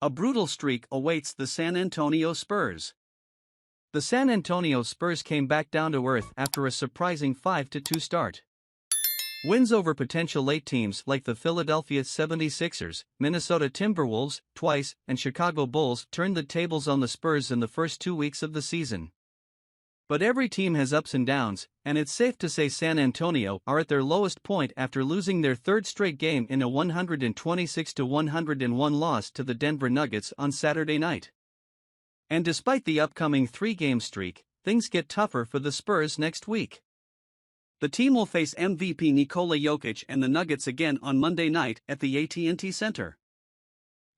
A brutal streak awaits the San Antonio Spurs. The San Antonio Spurs came back down to earth after a surprising 5-2 start. Wins over potential late teams like the Philadelphia 76ers, Minnesota Timberwolves, twice, and Chicago Bulls turned the tables on the Spurs in the first 2 weeks of the season. But every team has ups and downs, and it's safe to say San Antonio are at their lowest point after losing their third straight game in a 126-101 loss to the Denver Nuggets on Saturday night. And despite the upcoming 3-game streak, things get tougher for the Spurs next week. The team will face MVP Nikola Jokic and the Nuggets again on Monday night at the AT&T Center.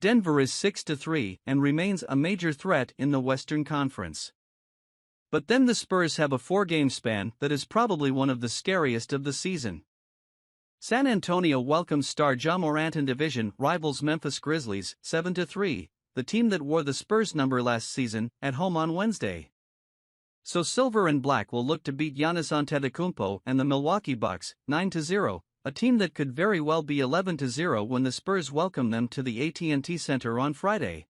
Denver is 6-3 and remains a major threat in the Western Conference. But then the Spurs have a 4-game span that is probably one of the scariest of the season. San Antonio welcomes star Ja Morant and division rivals Memphis Grizzlies 7-3, the team that wore the Spurs number last season, at home on Wednesday. So Silver and Black will look to beat Giannis Antetokounmpo and the Milwaukee Bucks 9-0, a team that could very well be 11-0 when the Spurs welcome them to the AT&T Center on Friday.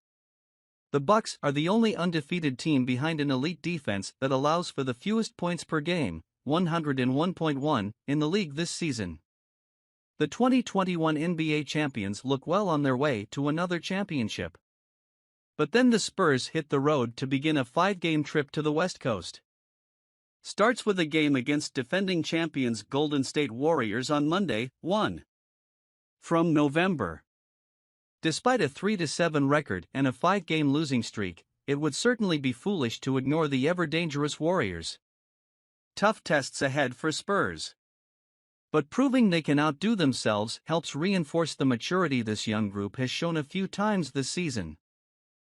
The Bucks are the only undefeated team behind an elite defense that allows for the fewest points per game, 101.1, in the league this season. The 2021 NBA champions look well on their way to another championship. But then the Spurs hit the road to begin a 5-game trip to the West Coast. Starts with a game against defending champions Golden State Warriors on Monday, 1 from November. Despite a 3-7 record and a 5-game losing streak, it would certainly be foolish to ignore the ever-dangerous Warriors. Tough tests ahead for Spurs. But proving they can outdo themselves helps reinforce the maturity this young group has shown a few times this season.